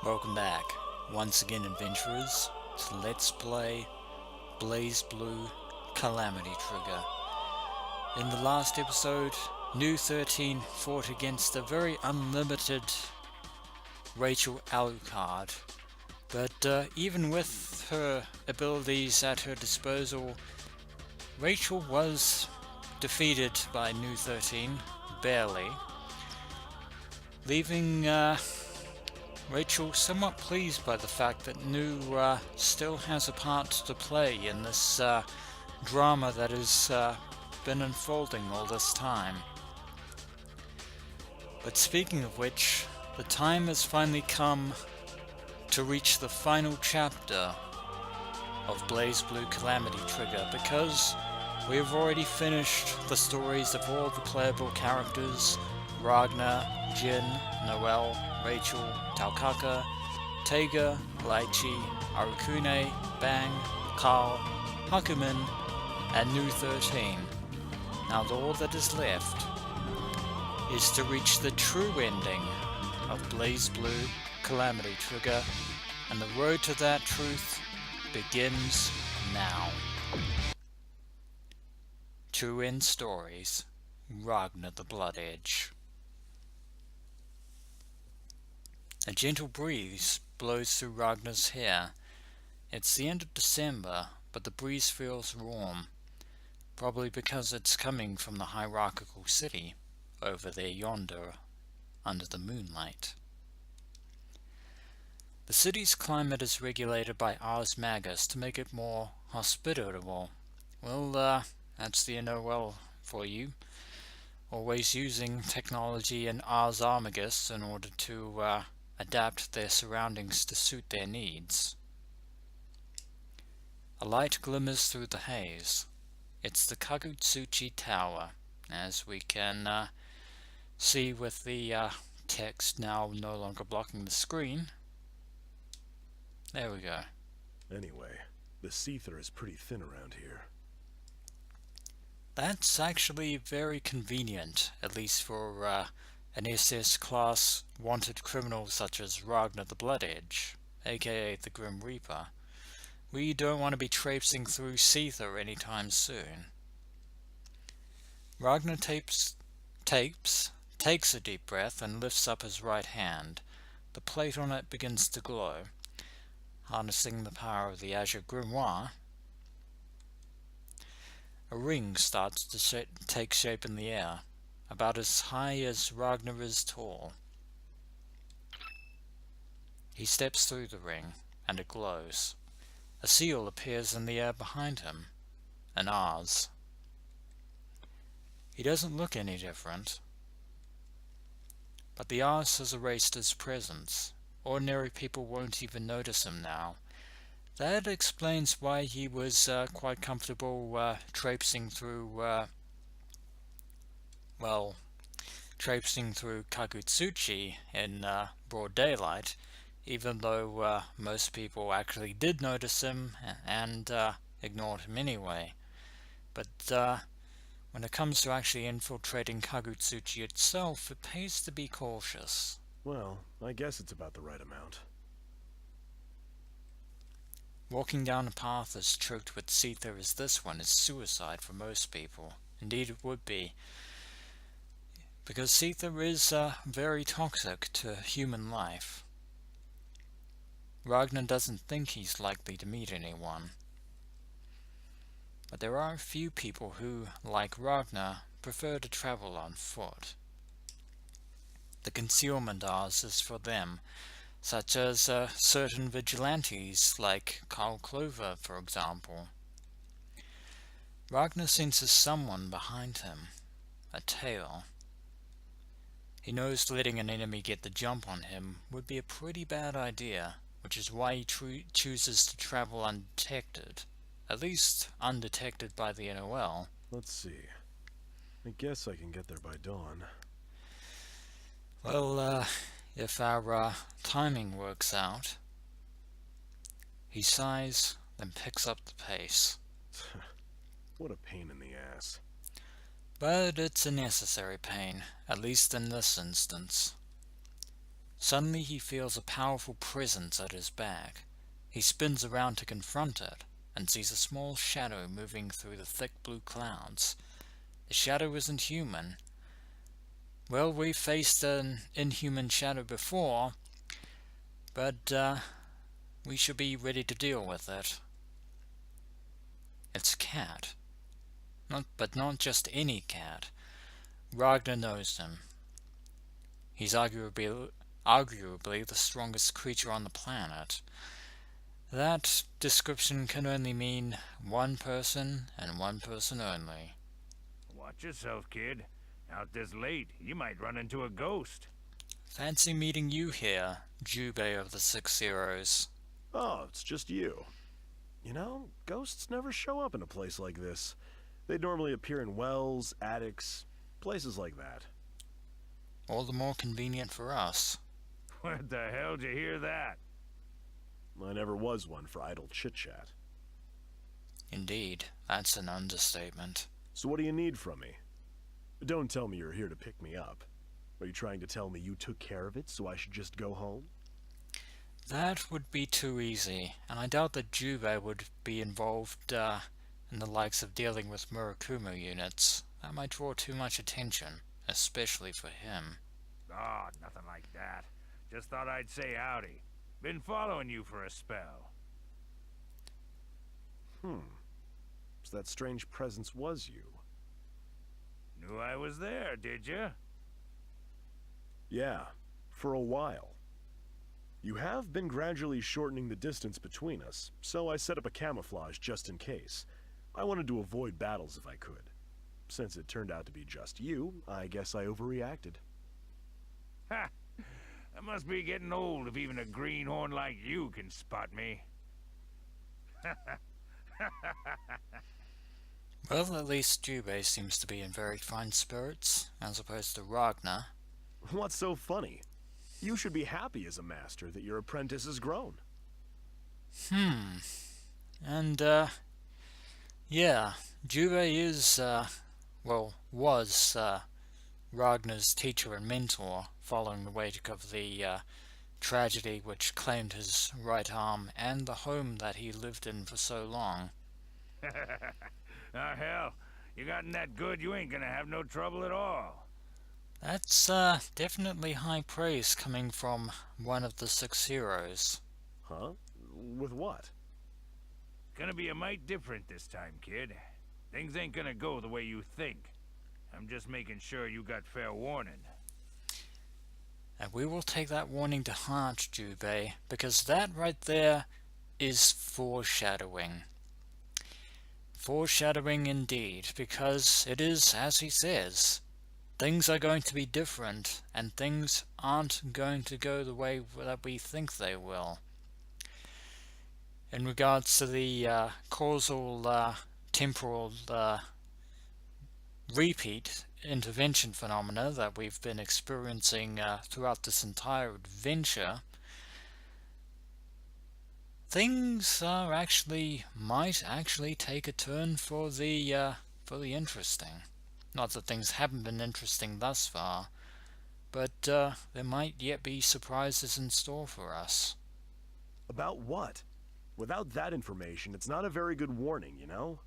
Welcome back, once again adventurers, to Let's Play BlazBlue Calamity Trigger. In the last episode, New 13 fought against a very unlimited Rachel Alucard, but even with her abilities at her disposal, Rachel was defeated by New 13, barely, leaving Rachel somewhat pleased by the fact that New still has a part to play in this drama that has been unfolding all this time. But speaking of which, the time has finally come to reach the final chapter of BlazBlue Calamity Trigger, because we have already finished the stories of all the playable characters: Ragna, Jin, Noelle, Rachel, Taukaka, Taiga, Laichi, Arukune, Bang, Carl, Hakumen, and New 13. Now all that is left is to reach the true ending of BlazBlue Calamity Trigger, and the road to that truth begins now. True End Stories, Ragna the Bloodedge. A gentle breeze blows through Ragna's hair. It's the end of December, but the breeze feels warm, probably because it's coming from the Hierarchical City, over there yonder, under the moonlight. The city's climate is regulated by Ars Magus to make it more hospitable. Well, that's the Noelle for you. Always using technology and Ars Armagus in order to adapt their surroundings to suit their needs. A light glimmers through the haze. It's the Kagutsuchi Tower, as we can see with the text now no longer blocking the screen. There we go. Anyway, the Seether is pretty thin around here. That's actually very convenient, at least for an SS class wanted criminal such as Ragna the Bloodedge, aka the Grim Reaper. We don't want to be traipsing through Seether anytime soon. Ragna takes a deep breath and lifts up his right hand. The plate on it begins to glow. Harnessing the power of the Azure Grimoire, a ring starts to take shape in the air, about as high as Ragna is tall. He steps through the ring, and it glows. A seal appears in the air behind him, an Ars. He doesn't look any different, but the Ars has erased his presence. Ordinary people won't even notice him now. That explains why he was quite comfortable traipsing through Kagutsuchi in broad daylight, even though most people actually did notice him and ignored him anyway. But when it comes to actually infiltrating Kagutsuchi itself, it pays to be cautious. Well, I guess it's about the right amount. Walking down a path as choked with Seether as this one is suicide for most people. Indeed it would be, because Seether is very toxic to human life. Ragna doesn't think he's likely to meet anyone. But there are a few people who, like Ragna, prefer to travel on foot. The concealment Ars is for them, such as certain vigilantes like Carl Clover, for example. Ragna senses someone behind him, a tail. He knows letting an enemy get the jump on him would be a pretty bad idea, which is why he chooses to travel undetected, at least undetected by the NOL. Let's see. I guess I can get there by dawn. Well, if our timing works out. He sighs, then picks up the pace. What a pain in the ass. But it's a necessary pain, at least in this instance. Suddenly he feels a powerful presence at his back. He spins around to confront it, and sees a small shadow moving through the thick blue clouds. The shadow isn't human. Well, we've faced an inhuman shadow before, but we should be ready to deal with it. It's a cat. But not just any cat. Ragna knows him. He's arguably the strongest creature on the planet. That description can only mean one person, and one person only. Watch yourself, kid. Out this late, you might run into a ghost. Fancy meeting you here, Jubei of the Six Heroes. Oh, it's just you. You know, ghosts never show up in a place like this. They normally appear in wells, attics, places like that. All the more convenient for us. What the hell did you hear that? I never was one for idle chit-chat. Indeed, that's an understatement. So what do you need from me? Don't tell me you're here to pick me up. Are you trying to tell me you took care of it, so I should just go home? That would be too easy, and I doubt that Jubei would be involved in the likes of dealing with Murakumo units. That might draw too much attention, especially for him. Oh, nothing like that. Just thought I'd say howdy. Been following you for a spell. So that strange presence was you. Knew I was there, did you? Yeah, for a while. You have been gradually shortening the distance between us, so I set up a camouflage just in case. I wanted to avoid battles if I could. Since it turned out to be just you, I guess I overreacted. Ha! I must be getting old if even a greenhorn like you can spot me. Well, at least Jubei seems to be in very fine spirits, as opposed to Ragna. What's so funny? You should be happy as a master that your apprentice has grown. And, yeah, Jubei is, was, Ragna's teacher and mentor, following the wake of the, tragedy which claimed his right arm and the home that he lived in for so long. Ah, hell, you gotten that good, you ain't gonna have no trouble at all. That's, definitely high praise coming from one of the Six Heroes. Huh? With what? Gonna be a mite different this time, kid. Things ain't gonna go the way you think. I'm just making sure you got fair warning. And we will take that warning to heart, Jubei, because that right there is foreshadowing. Foreshadowing indeed, because it is, as he says, things are going to be different, and things aren't going to go the way that we think they will. In regards to the causal temporal repeat intervention phenomena that we've been experiencing throughout this entire adventure, things might actually take a turn for the interesting. Not that things haven't been interesting thus far, but there might yet be surprises in store for us. About what? Without that information, it's not a very good warning, you know?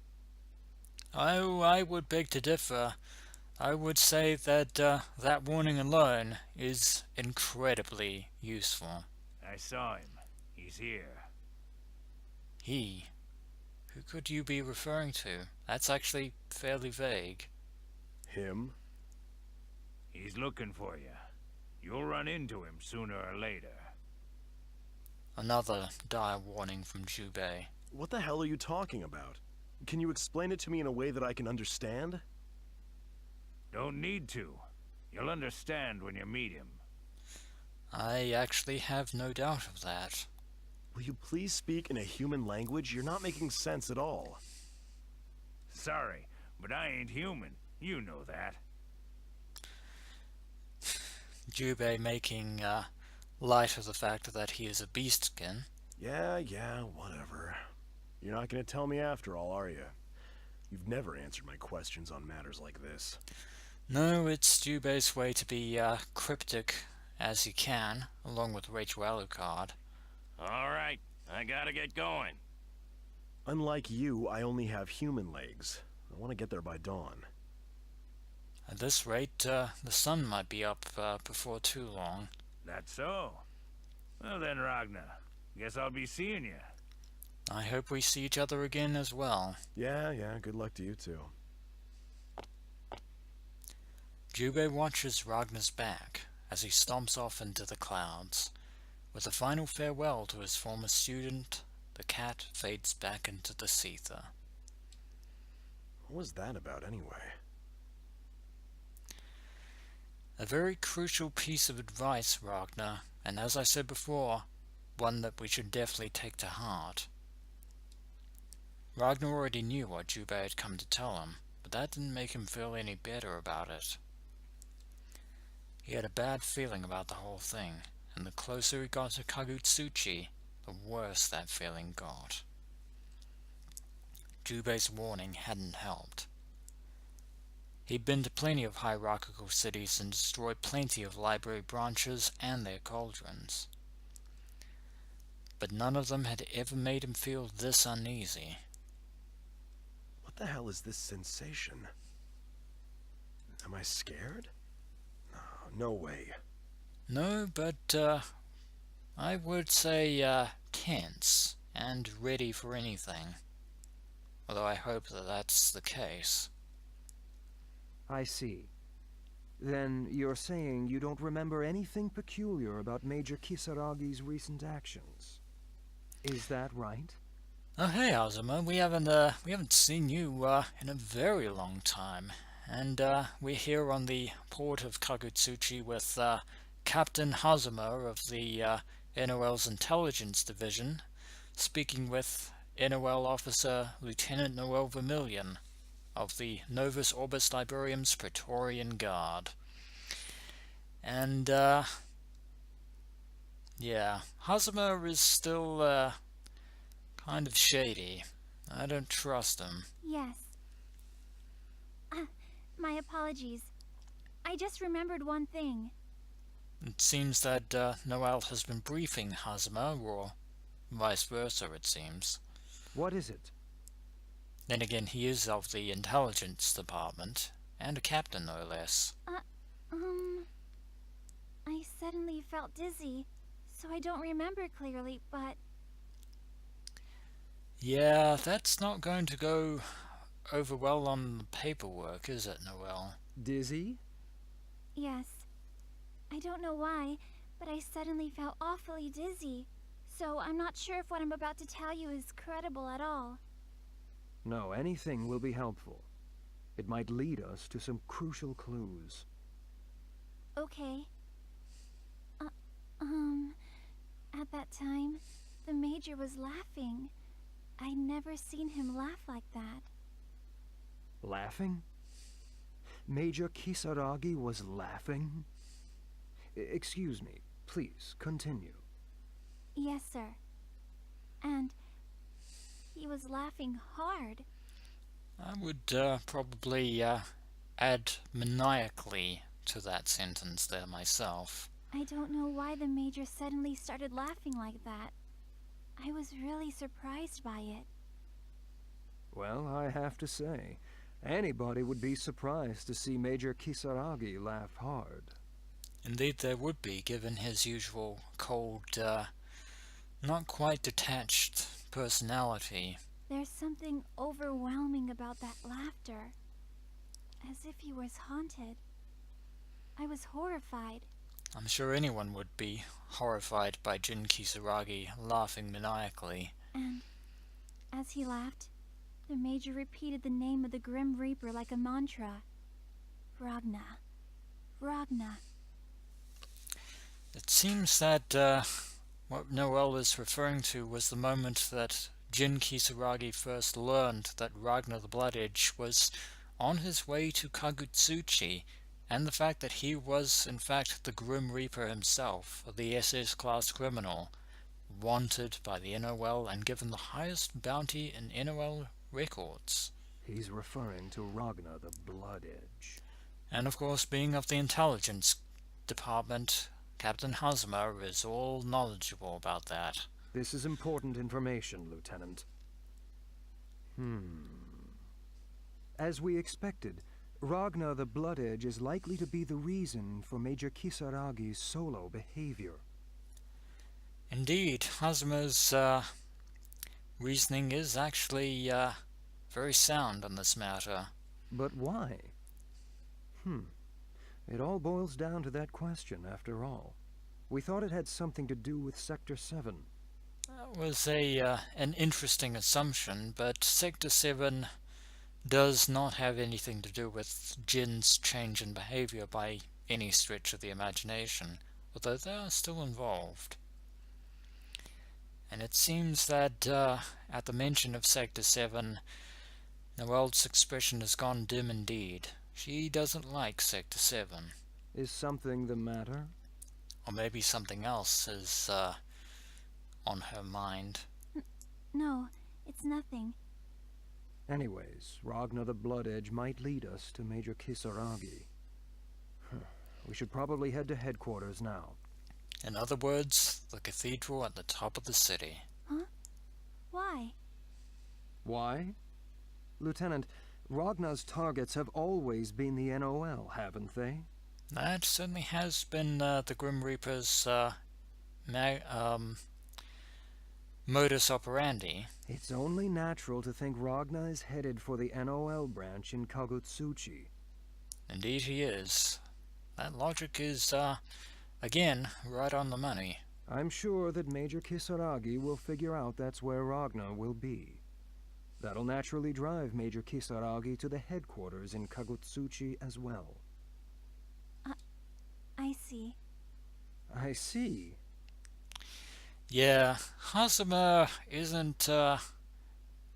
Oh, I would beg to differ. I would say that that warning alone is incredibly useful. I saw him. He's here. He? Who could you be referring to? That's actually fairly vague. Him? He's looking for you. You'll run into him sooner or later. Another dire warning from Jubei. What the hell are you talking about? Can you explain it to me in a way that I can understand? Don't need to. You'll understand when you meet him. I actually have no doubt of that. Will you please speak in a human language? You're not making sense at all. Sorry, but I ain't human. You know that. Jubei making light of the fact that he is a beastskin. Yeah, whatever. You're not gonna tell me after all, are you? You've never answered my questions on matters like this. No, it's Jubei's way to be cryptic as he can, along with Rachel Alucard. Alright, I gotta get going. Unlike you, I only have human legs. I want to get there by dawn. At this rate, the sun might be up before too long. That's so. Well then, Ragna, guess I'll be seeing you. I hope we see each other again as well. Yeah, good luck to you too. Jubei watches Ragna's back as he stomps off into the clouds. With a final farewell to his former student, the cat fades back into the Seether. What was that about anyway? A very crucial piece of advice, Ragna, and as I said before, one that we should definitely take to heart. Ragna already knew what Jubei had come to tell him, but that didn't make him feel any better about it. He had a bad feeling about the whole thing, and the closer he got to Kagutsuchi, the worse that feeling got. Jubei's warning hadn't helped. He'd been to plenty of hierarchical cities and destroyed plenty of library branches and their cauldrons. But none of them had ever made him feel this uneasy. What the hell is this sensation? Am I scared? No way. No, but I would say tense and ready for anything. Although I hope that that's the case. I see. Then you're saying you don't remember anything peculiar about Major Kisaragi's recent actions. Is that right? Oh hey Azuma, we haven't seen you in a very long time. And we're here on the port of Kagutsuchi with Captain Hazuma of the NOL's Intelligence Division, speaking with NOL Officer Lieutenant Noel Vermillion of the Novus Orbis Librarium's Praetorian Guard. And, yeah, Hazuma is still kind of shady. I don't trust him. Yes. My apologies. I just remembered one thing. It seems that Noel has been briefing Hazuma, or vice versa, it seems. What is it? Then again, he is of the intelligence department, and a captain no less. I suddenly felt dizzy, so I don't remember clearly, but... Yeah, that's not going to go over well on the paperwork, is it, Noel? Dizzy? Yes. I don't know why, but I suddenly felt awfully dizzy, so I'm not sure if what I'm about to tell you is credible at all. No, anything will be helpful. It might lead us to some crucial clues. Okay. At that time, the Major was laughing. I'd never seen him laugh like that. Laughing? Major Kisaragi was laughing? Excuse me, please, continue. Yes, sir. And he was laughing hard. I would probably add maniacally to that sentence there myself. I don't know why the Major suddenly started laughing like that. I was really surprised by it. Well, I have to say, anybody would be surprised to see Major Kisaragi laugh hard. Indeed there would be, given his usual cold, not quite detached personality. There's something overwhelming about that laughter. As if he was haunted. I was horrified. I'm sure anyone would be horrified by Jin Kisaragi laughing maniacally. And as he laughed, the Major repeated the name of the Grim Reaper like a mantra. Ragna. Ragna. It seems that what Noel is referring to was the moment that Jin Kisaragi first learned that Ragna the Bloodedge was on his way to Kagutsuchi, and the fact that he was in fact the Grim Reaper himself, the SS-class criminal, wanted by the NOL and given the highest bounty in NOL records. He's referring to Ragna the Bloodedge. And of course, being of the intelligence department, Captain Hazuma is all knowledgeable about that. This is important information, Lieutenant. As we expected, Ragna the Bloodedge is likely to be the reason for Major Kisaragi's solo behavior. Indeed, Hazuma's reasoning is actually very sound on this matter. But why? It all boils down to that question, after all. We thought it had something to do with Sector 7. That was an interesting assumption, but Sector 7 does not have anything to do with Jin's change in behavior by any stretch of the imagination, although they are still involved. And it seems that at the mention of Sector 7, Noelle's expression has gone dim indeed. She doesn't like Sector 7. Is something the matter? Or maybe something else is on her mind. No, it's nothing. Anyways, Ragna the Bloodedge might lead us to Major Kisaragi. We should probably head to headquarters now. In other words, the cathedral at the top of the city. Huh? Why? Why? Lieutenant, Ragna's targets have always been the NOL, haven't they? That certainly has been the Grim Reaper's modus operandi. It's only natural to think Ragna is headed for the NOL branch in Kagutsuchi. Indeed he is. That logic is, again, right on the money. I'm sure that Major Kisaragi will figure out that's where Ragna will be. That'll naturally drive Major Kisaragi to the headquarters in Kagutsuchi as well. I see. I see. Yeah, Hazuma isn't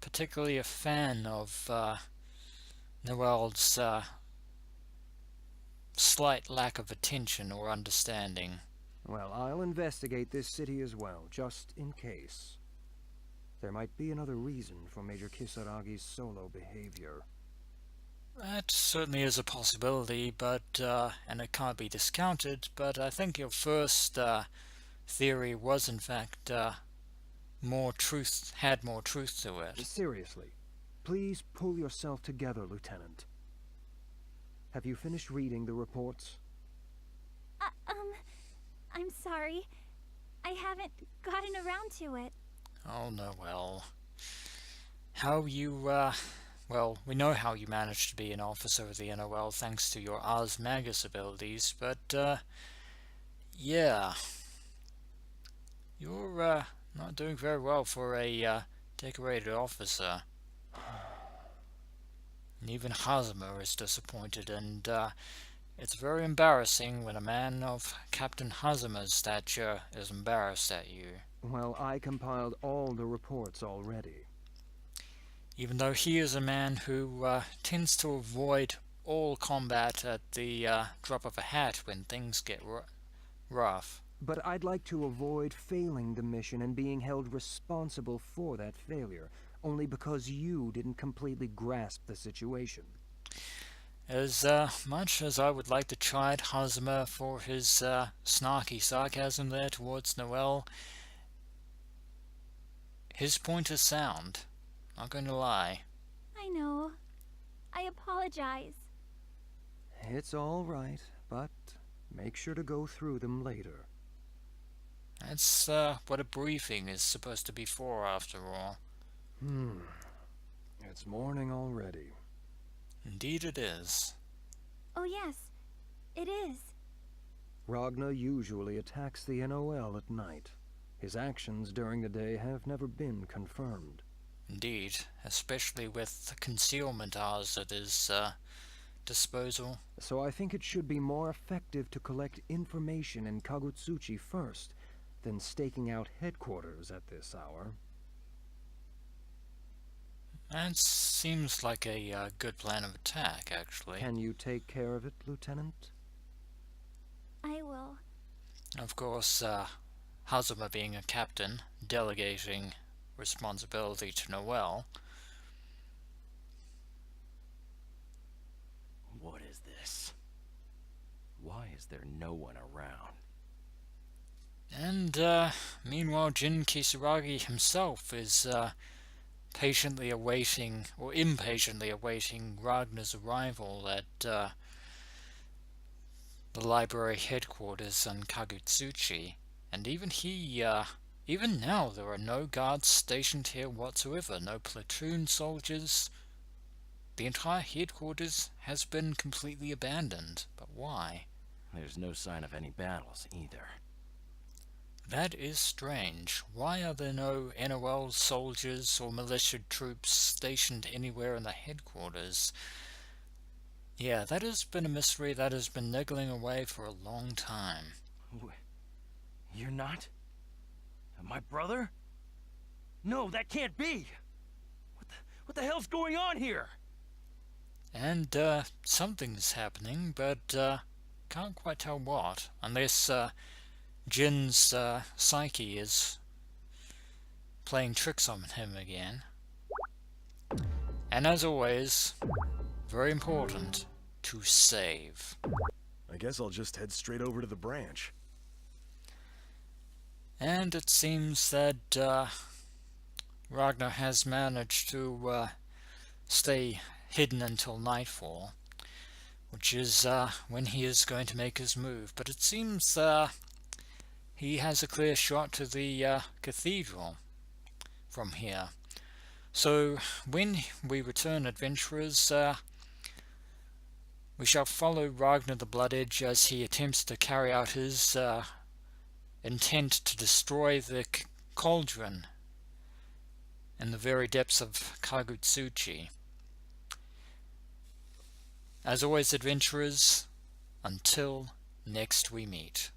particularly a fan of Noelle's slight lack of attention or understanding. Well, I'll investigate this city as well, just in case. There might be another reason for Major Kisaragi's solo behavior. That certainly is a possibility, but and it can't be discounted, but I think your first theory was in fact had more truth to it. Seriously, please pull yourself together, Lieutenant. Have you finished reading the reports? I'm sorry. I haven't gotten around to it. Oh, Noelle. How you, well, we know how you managed to be an officer of the NOL thanks to your Ars Magus abilities, but, yeah. You're, not doing very well for a, decorated officer. And even Hazuma is disappointed, and, it's very embarrassing when a man of Captain Hazuma's stature is embarrassed at you. Well, I compiled all the reports already. Even though he is a man who tends to avoid all combat at the drop of a hat when things get rough. But I'd like to avoid failing the mission and being held responsible for that failure, only because you didn't completely grasp the situation. As much as I would like to chide Hazuma for his snarky sarcasm there towards Noelle, his point is sound. Not going to lie. I know. I apologize. It's all right, but make sure to go through them later. That's what a briefing is supposed to be for, after all. It's morning already. Indeed it is. Oh yes, it is. Ragna usually attacks the NOL at night. His actions during the day have never been confirmed. Indeed, especially with the concealment Ars at his disposal. So I think it should be more effective to collect information in Kagutsuchi first, than staking out headquarters at this hour. That seems like a good plan of attack, actually. Can you take care of it, Lieutenant? I will. Of course, Hazuma being a captain, delegating responsibility to Noelle. What is this? Why is there no one around? And meanwhile, Jin Kisaragi himself is patiently awaiting, or impatiently awaiting, Ragna's arrival at the library headquarters in Kagutsuchi. And even even now, there are no guards stationed here whatsoever, no platoon soldiers. The entire headquarters has been completely abandoned. But why? There's no sign of any battles either. That is strange. Why are there no NOL soldiers or militia troops stationed anywhere in the headquarters? Yeah, that has been a mystery that has been niggling away for a long time. You're not? My brother? No, that can't be! What the hell's going on here? And, something's happening, but, can't quite tell what, unless, Jin's, psyche is playing tricks on him again. And as always, very important, to save. I guess I'll just head straight over to the branch. And it seems that Ragnar has managed to stay hidden until nightfall, which is when he is going to make his move. But it seems he has a clear shot to the cathedral from here. So when we return, adventurers, we shall follow Ragna the Bloodedge as he attempts to carry out his intent to destroy the Cauldron in the very depths of Kagutsuchi. As always, adventurers, until next we meet.